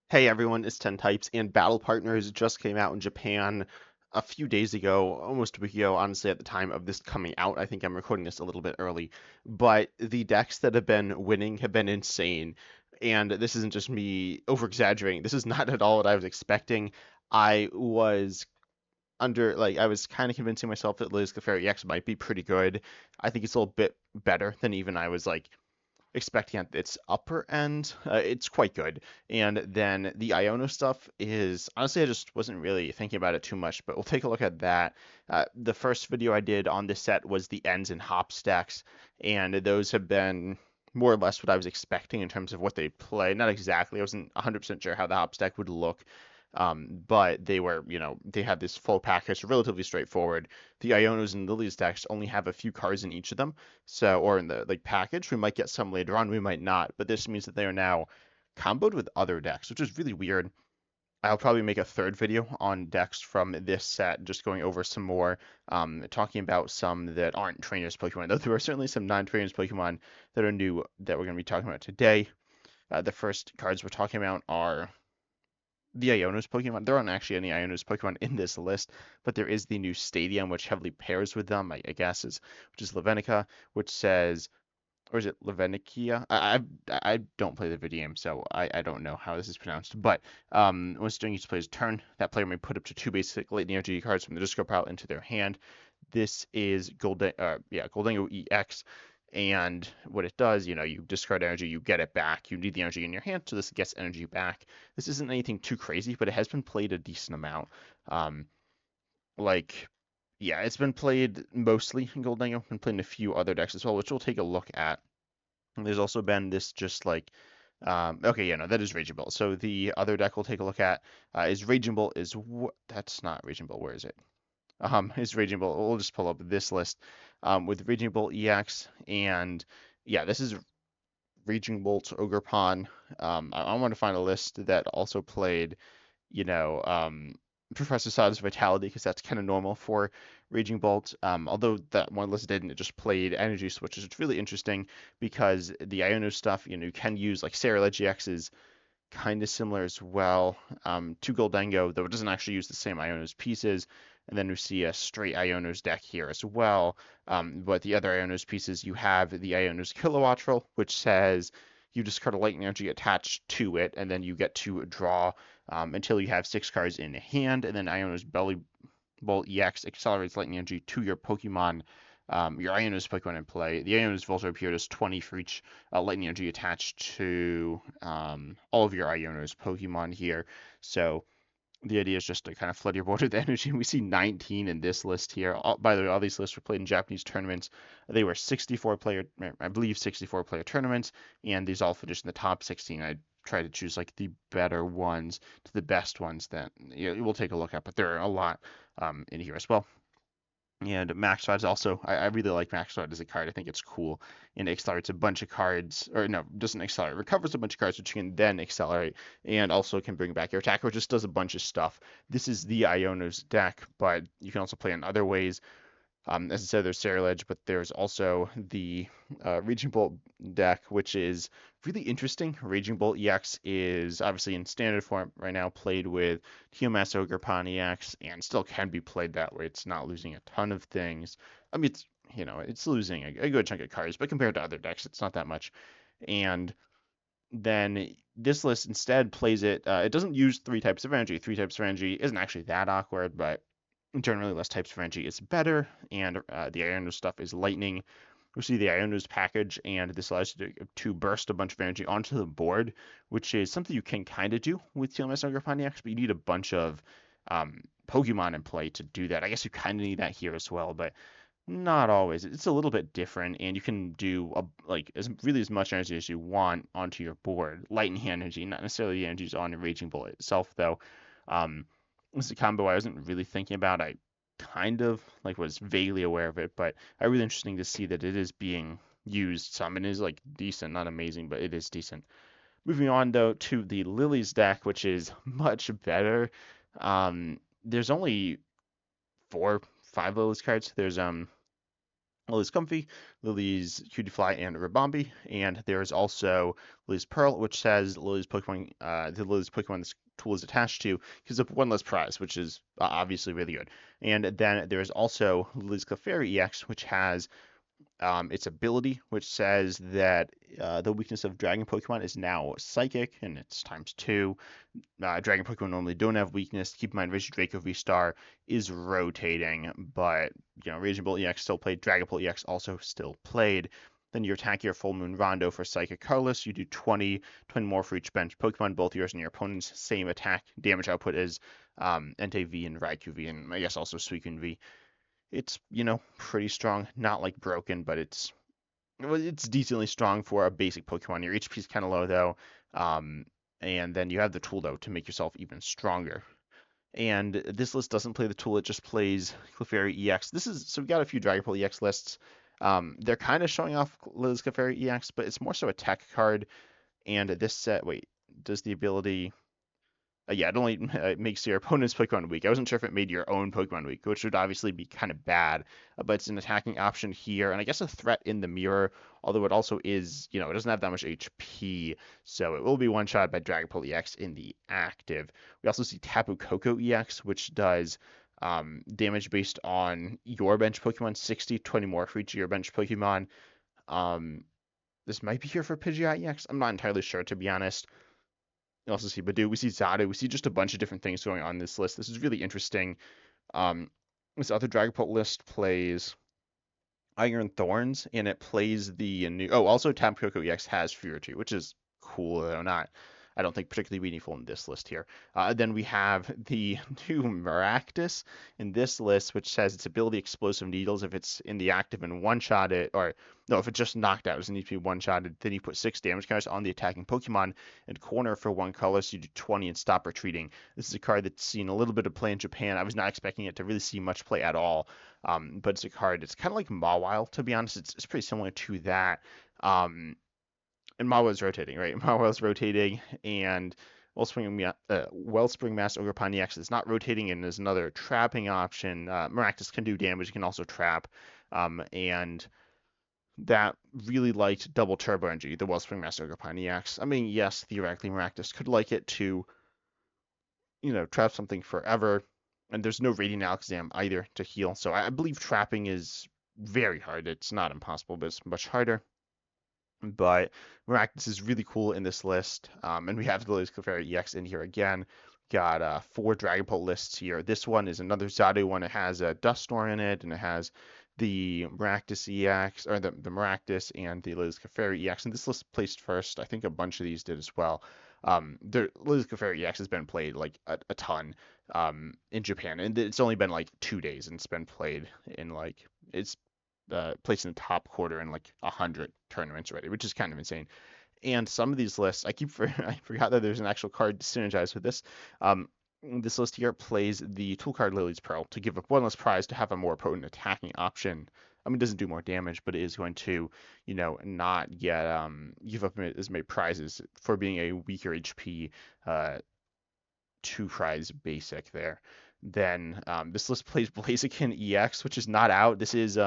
Hey everyone, it's 10 Types, and Battle Partners just came out in Japan a few days ago, almost a week ago, honestly, at the time of this coming out. I think I'm recording this a little bit early, but the decks that have been winning have been insane. And this isn't just me over exaggerating, this is not at all what I was expecting. I was I was kind of convincing myself that Liz Clefairy X might be pretty good. I think it's a little bit better than even I was expecting at its upper end. It's quite good. And then the Iono stuff is honestly, I just wasn't really thinking about it too much, but we'll take a look at that. The first video I did on this set was the ends and hop stacks, and those have been more or less what I was expecting in terms of what they play. Not exactly, I wasn't 100% sure how the hop stack would look. But they were, they had this full package, relatively straightforward. The Ionos and Lillie's decks only have a few cards in each of them, so or in the package. We might get some later on, we might not, but this means that they are now comboed with other decks, which is really weird. I'll probably make a third video on decks from this set, just going over some more, talking about some that aren't trainers Pokemon, though there are certainly some non-trainers Pokemon that are new that we're going to be talking about today. The first cards we're talking about are the Iono's Pokemon. There aren't actually any Iono's Pokemon in this list, but there is the new Stadium, which heavily pairs with them, I guess, which is Lavenica, which says, or is it Lavenikia? I don't play the video game, so I don't know how this is pronounced. But when it's during each player's turn, that player may put up to two basic Lightning Energy cards from the discard pile into their hand. This is Goldengo EX. And what it does, you discard energy, you get it back. You need the energy in your hand, so this gets energy back. This isn't anything too crazy, but it has been played a decent amount. Um, like, yeah, it's been played mostly in Goldengo, been played in a few other decks as well, which we'll take a look at. And there's also been this just okay, yeah, no, that is Raging Bolt. So the other deck we'll take a look at is Raging Bolt. That's not Raging Bolt. Where is it? Is Raging Bolt. We'll just pull up this list with Raging Bolt EX, and yeah, this is Raging Bolt Ogerpon. I want to find a list that also played, you know, um, Professor Sada's Vitality, because that's kind of normal for Raging Bolt. Although that one list didn't, it just played Energy Switches. It's really interesting because the Iono stuff, you can use like Sarah GX is kind of similar as well to Goldengo, though it doesn't actually use the same Iono's pieces. And then we see a straight Iono's deck here as well. But the other Iono's pieces, you have the Iono's Kilowattrel, which says you discard a lightning energy attached to it, and then you get to draw until you have 6 cards in hand. And then Iono's Belly Bolt EX accelerates lightning energy to your Pokemon, your Iono's Pokemon in play. The Iono's Voltor appeared as 20 for each lightning energy attached to all of your Iono's Pokemon here. So the idea is just to kind of flood your board with energy. We see 19 in this list here. By the way, all these lists were played in Japanese tournaments. They were 64 player, I believe 64 player tournaments, and these all finished in the top 16. I try to choose like the better ones to the best ones that we'll take a look at, but there are a lot in here as well. And Max Five's also, I really like Max Five as a card. I think it's cool. And it accelerates a bunch of cards, or no, doesn't accelerate, recovers a bunch of cards, which you can then accelerate, and also can bring back your attack, or just does a bunch of stuff. This is the Iono's deck, but you can also play in other ways. As I said, there's Ceruledge, but there's also the Raging Bolt deck, which is really interesting. Raging Bolt EX is obviously in standard form right now, played with Geomass Ogerpon EX, and still can be played that way. It's not losing a ton of things. I mean, it's losing a good chunk of cards, but compared to other decks, it's not that much. And then this list instead plays it. It doesn't use 3 types of energy. 3 types of energy isn't actually that awkward, but generally less types of energy is better, and the Iono stuff is lightning. We see the Iono's package, and this allows you to burst a bunch of energy onto the board, which is something you can kind of do with TLMS or Grafani but you need a bunch of Pokemon in play to do that. I guess you kind of need that here as well, but not always. It's a little bit different, and you can do as much energy as you want onto your board. Lightning energy, not necessarily the energies on your Raging Bullet itself, though. Um, this is a combo I wasn't really thinking about. I kind of was vaguely aware of it, but really interesting to see that it is being used some and is decent, not amazing, but it is decent. Moving on though to the Lillie's deck, which is much better. There's only 4, 5 Lillie's cards. There's Lily's Comfy, Lily's Cutie and Ribombee, and there's also Lily's Pearl, which says the Lily's Pokemon this tool is attached to gives up one less prize, which is obviously really good. And then there's also Lily's Clefairy EX, which has its ability, which says that the weakness of Dragon Pokemon is now Psychic, and it's times two. Dragon Pokemon normally don't have weakness. Keep in mind, Rage Draco V-Star is rotating, but Raging Bull EX still played. Dragon Ball EX also still played. Then you attack your Full Moon Rondo for Psychic Colorless. You do 20 more for each bench Pokemon, both yours and your opponent's. Same attack damage output as Entei V and Raikou V, and I guess also Suicune V. It's, pretty strong. Not like broken, but it's decently strong for a basic Pokemon. Your HP is kind of low though. Um, and then you have the tool though to make yourself even stronger. And this list doesn't play the tool; it just plays Clefairy EX. So we got a few Dragon Ball EX lists. They're kind of showing off Liz Clefairy EX, but it's more so a tech card. And this set, wait, does the ability? Yeah, it only makes your opponent's Pokemon weak. I wasn't sure if it made your own Pokemon weak, which would obviously be kind of bad. But it's an attacking option here, and I guess a threat in the mirror. Although it also is, it doesn't have that much HP, so it will be one shot by Dragapult EX in the active. We also see Tapu Koko EX, which does damage based on your bench Pokemon, 60, 20 more for each of your bench Pokemon. Um, this might be here for Pidgeot EX. I'm not entirely sure, to be honest. We also see Badoo, we see Zadu, we see just a bunch of different things going on in this list. This is really interesting. Um, this other Dragapult list plays Iron Thorns, and it plays the new. Oh, also Tapu Koko EX has Fury, which is cool, though not. I don't think particularly meaningful in this list here. Then we have the new Maractus in this list, which says its ability Explosive Needles if it's in the active and one-shot it, or no, if it's just knocked out, it needs to be one-shotted. Then you put 6 damage counters on the attacking Pokemon and corner for 1 color, so you do 20 and stop retreating. This is a card that's seen a little bit of play in Japan. I was not expecting it to really see much play at all. But it's a card. It's kind of like Mawile, to be honest. It's pretty similar to that. Um, and Mawile's rotating, right? Mawile's rotating, and Wellspring Mass Ogerpon EX is not rotating and is another trapping option. Maractus can do damage. It can also trap. And that really liked Double Turbo Energy, the Wellspring Mass Ogerpon EX. I mean, yes, theoretically, Maractus could like it to, trap something forever. And there's no Radiant Alakazam either to heal. So I believe trapping is very hard. It's not impossible, but it's much harder. But Maractus is really cool in this list. And we have the Lily's Clefairy EX in here again. Got 4 Dragapult lists here. This one is another Zadu one. It has a Dustor in it, and it has the Maractus EX, or the Maractus and the Lily's Clefairy EX. And this list placed first. I think a bunch of these did as well. The Lily's Clefairy EX has been played like a ton in Japan, and it's only been like 2 days, and it's been played in it's placed in the top quarter in like 100 tournaments already, which is kind of insane. And some of these lists, I forgot that there's an actual card to synergize with this. This list here plays the tool card Lily's Pearl to give up one less prize to have a more potent attacking option. I mean, it doesn't do more damage, but it is going to, not give up as many prizes for being a weaker HP 2 prize basic there. Then this list plays Blaziken EX, which is not out. This is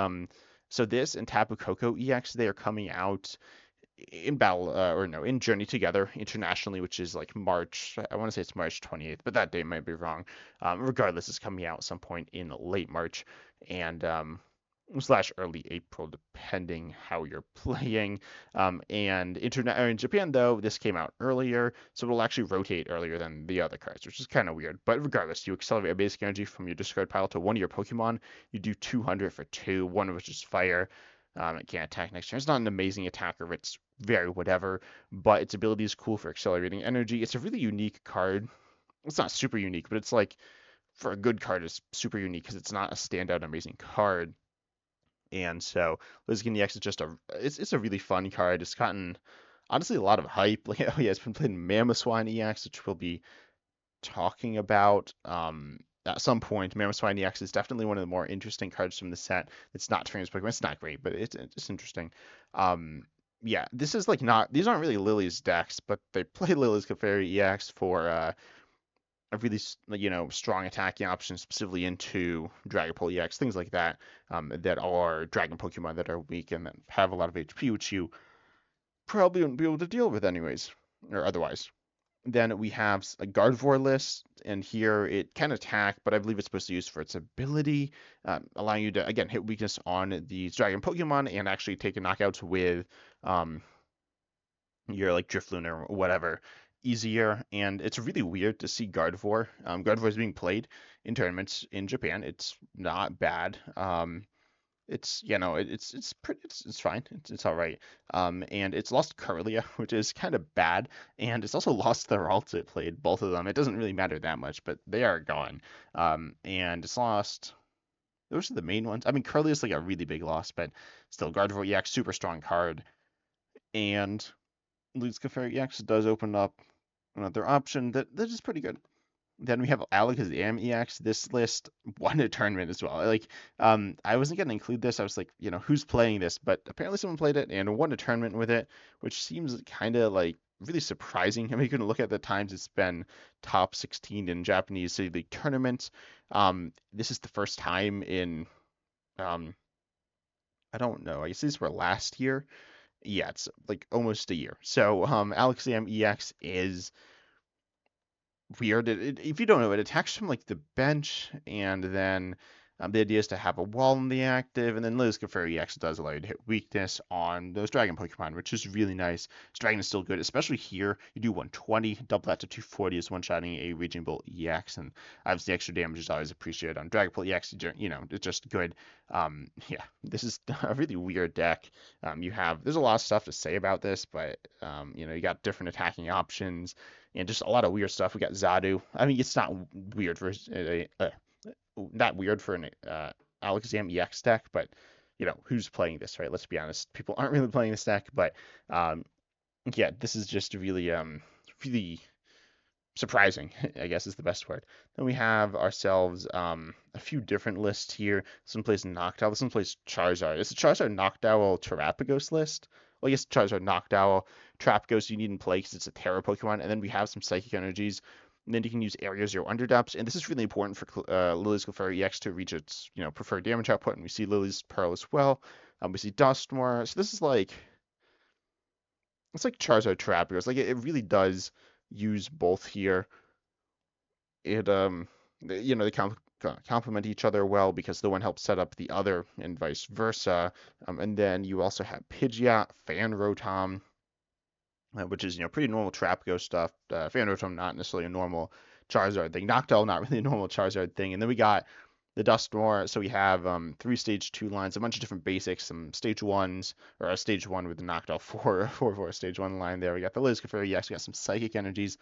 so this and Tapu Koko EX, they are coming out in battle or no, in Journey Together internationally, which is like March. I want to say it's March 28th, but that date might be wrong. Regardless, it's coming out at some point in late March and slash early April, depending how you're playing. And in Japan, though, this came out earlier, so it'll actually rotate earlier than the other cards, which is kind of weird. But regardless, you accelerate a basic energy from your discard pile to one of your Pokemon. You do 200 for 2, one of which is fire. It can't attack next turn. It's not an amazing attacker. It's very whatever, but its ability is cool for accelerating energy. It's a really unique card. It's not super unique, but it's like, for a good card, it's super unique because it's not a standout amazing card. And so Blaziken EX is just it's a really fun card. It's gotten honestly a lot of hype. Like, oh yeah, it's been played in Mamoswine EX, which we'll be talking about at some point. Mamoswine EX is definitely one of the more interesting cards from the set. It's not Trainers Pokemon. It's not great, but it's interesting. Yeah, this is like not these aren't really Lily's decks, but they play Lily's Clefairy EX for a really strong attacking option specifically into Dragapult EX, things like that, that are Dragon Pokemon that are weak and that have a lot of HP, which you probably wouldn't be able to deal with anyways, or otherwise. Then we have a Gardevoir list, and here it can attack, but I believe it's supposed to use for its ability, allowing you to, again, hit weakness on these Dragon Pokemon and actually take a knockout with um, your like Drifloon or whatever easier. And it's really weird to see Gardevoir. Gardevoir is being played in tournaments in Japan. It's not bad. It's it's pretty it's fine. It's all right. And it's lost Corellia, which is kind of bad, and it's also lost their alts it played, both of them. It doesn't really matter that much, but they are gone. And it's lost. Those are the main ones. I mean, Corellia is like a really big loss, but still, Gardevoir EX super strong card, and Clefairy EX does open up another option that is pretty good. Then we have Alakazam EX. This list won a tournament as well. Like, I wasn't gonna include this. I was like, who's playing this? But apparently someone played it and won a tournament with it, which seems kind of like really surprising. I mean, you can look at the times it's been top 16 in Japanese City League tournaments. This is the first time in, um, I don't know. I guess these were last year. Yeah, it's like almost a year. So, Alakazam EX is weird. If you don't know, it attacks from like the bench, and then the idea is to have a wall in the active, and then Liz Clefairy EX does allow you to hit weakness on those Dragon Pokemon, which is really nice. This Dragon is still good, especially here. You do 120, double that to 240 is one-shotting a Raging Bolt EX, and obviously extra damage is always appreciated on Dragapult EX. It's just good. Yeah, this is a really weird deck. There's a lot of stuff to say about this, but you got different attacking options and just a lot of weird stuff. We got Zadu. I mean, it's not weird for not weird for an Alakazam EX deck, but who's playing this, right? Let's be honest, people aren't really playing this deck, but um, yeah, this is just really surprising, I guess is the best word. Then we have ourselves a few different lists here. Some plays Noctowl, this one plays Charizard. It's a Charizard Noctowl Terapagos list. Well, I guess Charizard Noctowl, Terapagos you need in play because it's a Terra Pokemon, and then we have some Psychic Energies. And then you can use Area Zero Underdepths, and this is really important for Lily's Clefairy EX to reach its preferred damage output. And we see Lily's Pearl as well. We see Dustmore. So this is like it's like Charizard Terapagos. Like it really does use both here. It they complement each other well because the one helps set up the other and vice versa. And then you also have Pidgeot, Fan Rotom, which is pretty normal Trapgo stuff. Fan Rotom not necessarily a normal Charizard thing. Noctowl not really a normal Charizard thing. And then we got the Dustmore. So we have 3 stage 2 lines, a bunch of different basics, some stage 1s, or a stage 1 with the Noctowl 4 stage 1 line there. We got the Liz Clefairy. We actually got some Psychic Energies,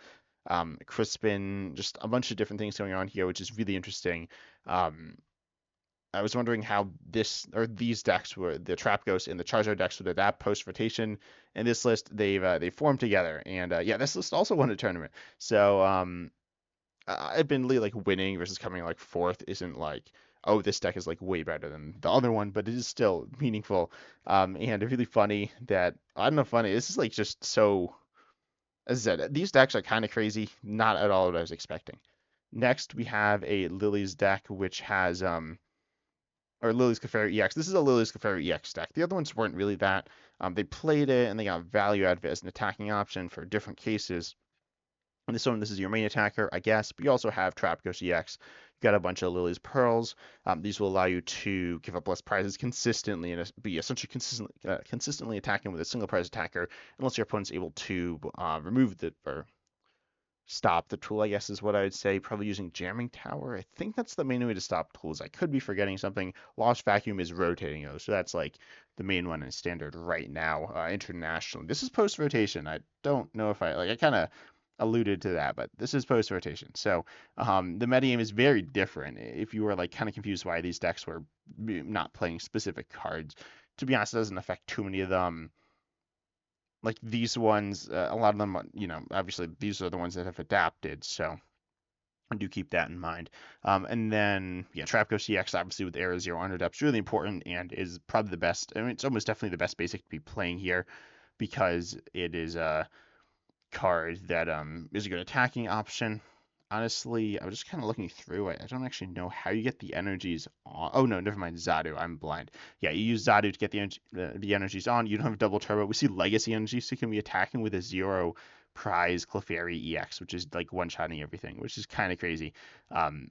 Crispin, just a bunch of different things going on here, which is really interesting. I was wondering how these decks were the Trapghost and the Charizard decks would adapt post rotation. In this list, they formed together, and yeah, this list also won a tournament. So admittedly, like winning versus coming like fourth isn't like, oh, this deck is like way better than the other one, but it is still meaningful. And really funny that I don't know, funny. This is like just so. As I said, these decks are kind of crazy, not at all what I was expecting. Next, we have a Lily's deck, which has or Lily's Clefairy EX. This is a Lily's Clefairy EX deck. The other ones weren't really that. They played it and they got value out of it as an attacking option for different cases. And this is your main attacker, I guess, but you also have Trapghost EX. You got a bunch of Lily's Pearls. These will allow you to give up less prizes consistently and be essentially consistently attacking with a single prize attacker, unless your opponent's able to remove or stop the tool, I guess is what I would say. Probably using Jamming Tower. I think that's the main way to stop tools. I could be forgetting something. Lost Vacuum is rotating those, so that's like the main one in standard right now internationally. This is post rotation. I don't know if I kind of alluded to that, but this is post rotation. So the metagame is very different. If you were like kind of confused why these decks were not playing specific cards, to be honest, it doesn't affect too many of them. Like these ones, a lot of them, obviously these are the ones that have adapted. So I do keep that in mind. And then, yeah, Trapco CX, obviously with Area Zero Underdepth, is really important and is probably the best. I mean, it's almost definitely the best basic to be playing here because it is a card that is a good attacking option. Honestly, I was just kind of looking through it. I don't actually know how you get the energies on. Oh no, never mind. Zadu. I'm blind. Yeah, you use Zadu to get the energies on. You don't have double turbo. We see legacy energy, so you can be attacking with a zero prize Clefairy EX, which is like one-shotting everything, which is kind of crazy. Um,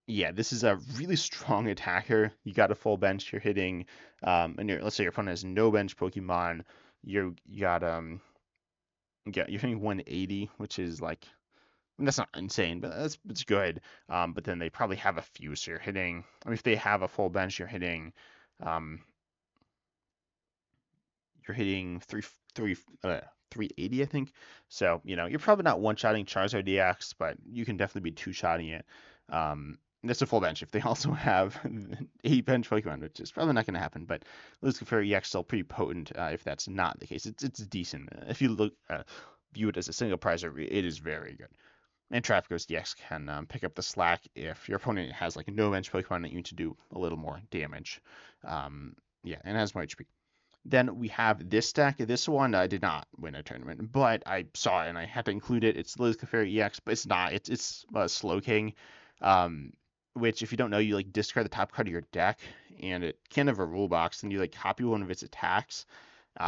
yeah, this is a really strong attacker. You got a full bench. You're hitting, and let's say your opponent has no bench Pokemon. You got yeah, you're hitting 180, which is like that's not insane, but it's good. But then they probably have a few, so you're hitting. I mean, if they have a full bench, um, you're hitting three, 380, I think. So you're probably not one-shotting Charizard DX, but you can definitely be two-shotting it. That's a full bench. If they also have 8 bench Pokemon, which is probably not going to happen, but Clefairy EX still pretty potent. If that's not the case, it's decent. If you view it as a single prizer, it is very good. And Trap Ghost DX can pick up the slack if your opponent has like no bench Pokemon that you need to do a little more damage. Yeah, and has more HP. Then we have this deck. This one I did not win a tournament, but I saw it and I had to include it. It's Lillie Clefairy EX, but it's not. It's Slow King, um, which if you don't know, you like discard the top card of your deck, and it can have a rule box, and you like copy one of its attacks.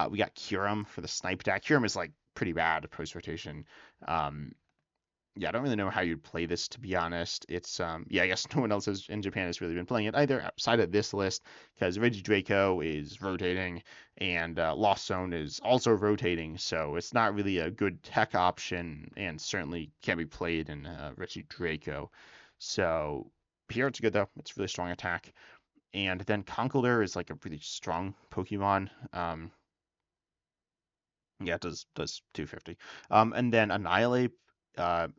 We got Kyurem for the snipe deck. Kyurem is like pretty bad post rotation. Um, yeah, I don't really know how you'd play this, to be honest. It's yeah, I guess no one else in Japan has really been playing it either outside of this list because Regidrago is rotating and Lost Zone is also rotating, so it's not really a good tech option and certainly can't be played in Regidrago. So here it's good though. It's really strong attack. And then Conkeldurr is like a really strong Pokemon. Yeah, it does 250. And then Annihilate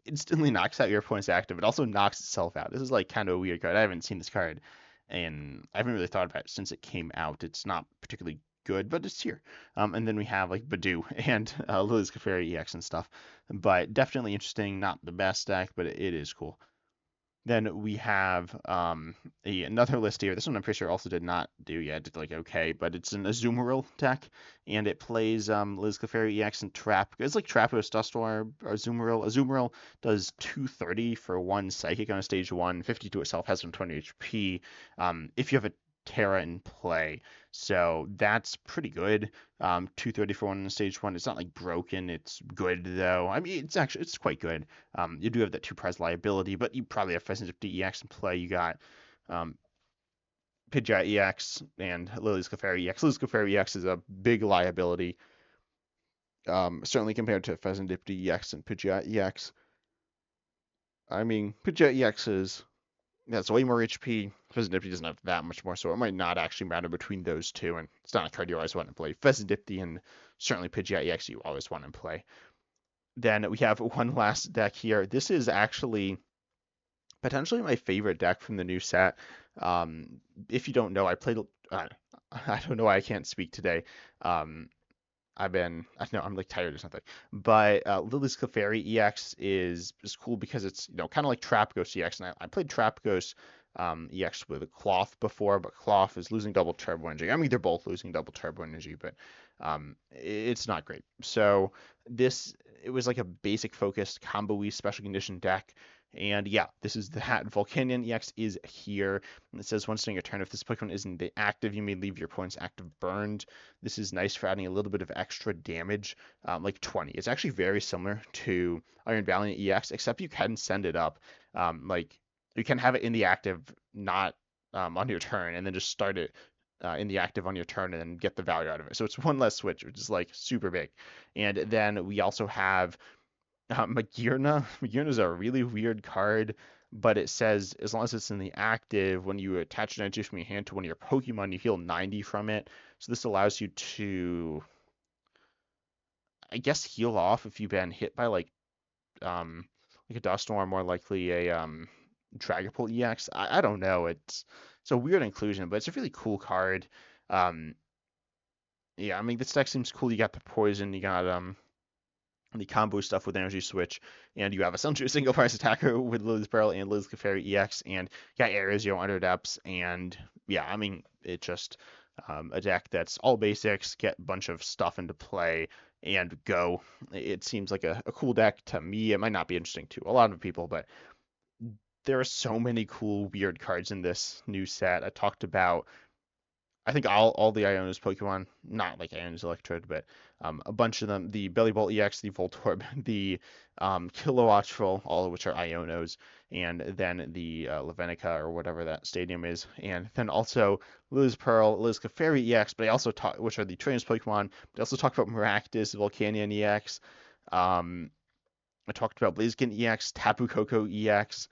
instantly knocks out your opponent's active. It also knocks itself out. This is like kind of a weird card. I haven't seen this card, and I haven't really thought about it since it came out. It's not particularly good, but it's here. And then we have like Badoo and Lillie's Clefairy EX and stuff. But definitely interesting. Not the best deck, but it is cool. Then we have another list here. This one I'm pretty sure also did not do yet. It did like okay, but it's an Azumarill deck, and it plays Liz Clefairy EX and Trap. It's like Trapos, Dustor, or Azumarill. Azumarill does 230 for one Psychic on a stage 1, 50 to itself, has 120 HP. If you have a Terra in play, so that's pretty good. 230 for one on stage 1. It's not like broken. It's good though. I mean, it's quite good. You do have that 2 prize liability, but you probably have Pheasant EX in play. You got um, Pidgeot EX and Lily's Clefairy EX. Lily's Clefairy EX is a big liability, certainly compared to Pheasant EX and Pidgeot EX. I mean, Pidgeot EX is that's way more HP. Pheasant doesn't have that much more, so it might not actually matter between those two, and it's not a card you always want to play. Pheasant and certainly Pidgeot EX you always want to play. Then we have one last deck here. This is actually potentially my favorite deck from the new set. If you don't know, I played. I don't know why I can't speak today. Um, I know I'm like tired or something. But Lily's Clefairy EX is cool because it's kind of like Trap Ghost EX, and I played Trap Ghost EX with Cloth before, but Cloth is losing double turbo energy. I mean, they're both losing double turbo energy, but it's not great. So this it was like a basic focused combo-y special condition deck. And yeah, this is that. Volcanion EX is here. And it says once during your turn, if this Pokemon isn't active, you may leave your opponent's active burned. This is nice for adding a little bit of extra damage, like 20. It's actually very similar to Iron Valiant EX, except you can send it up. Like you can have it in the active, not on your turn, and then just start it in the active on your turn and then get the value out of it. So it's one less switch, which is like super big. And then we also have Magearna. Magearna is a really weird card, but it says as long as it's in the active, when you attach an energy from your hand to one of your Pokemon, you heal 90 from it. So this allows you to, I guess, heal off if you've been hit by like a Dusknoir, more likely a Dragapult EX. I don't know. It's a weird inclusion, but it's a really cool card. Um, yeah, I mean this deck seems cool. You got the poison, you got the combo stuff with Energy Switch, and you have essentially a single price attacker with Lily's Barrel and Lily's Clefairy EX, and got areas, Under Depths, and yeah, I mean, it just a deck that's all basics, get a bunch of stuff into play, and go. It seems like a cool deck to me. It might not be interesting to a lot of people, but there are so many cool weird cards in this new set. I think all the Iono's Pokemon, not like Iono's Electrode, but a bunch of them, the Belly Bolt EX, the Voltorb, the Kilowattrel, all of which are Ionos, and then the Lavenica or whatever that stadium is, and then also Liz Pearl, Liz Clefairy EX, but I also talk, which are the trainers Pokemon, but I also talked about Maractus, Volcanion EX, um, I talked about Blaziken EX, Tapu Koko EX,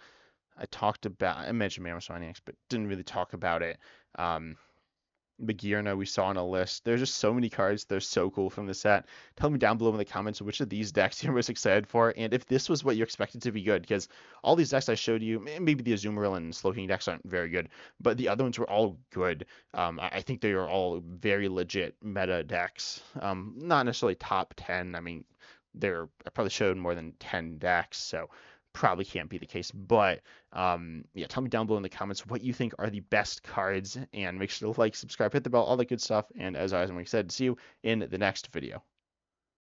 I mentioned Mammoth EX, but didn't really talk about it. Um, Magirna we saw on a list. There's just so many cards. They're so cool from the set. Tell me down below in the comments which of these decks you're most excited for, and if this was what you expected to be good, because all these decks I showed you, maybe the Azumarill and Slowking decks aren't very good, but the other ones were all good. I think they are all very legit meta decks. Not necessarily top 10. I mean, I probably showed more than 10 decks, so probably can't be the case. But yeah, tell me down below in the comments what you think are the best cards, and make sure to like, subscribe, hit the bell, all that good stuff. And as always, I'm excited to see you in the next video.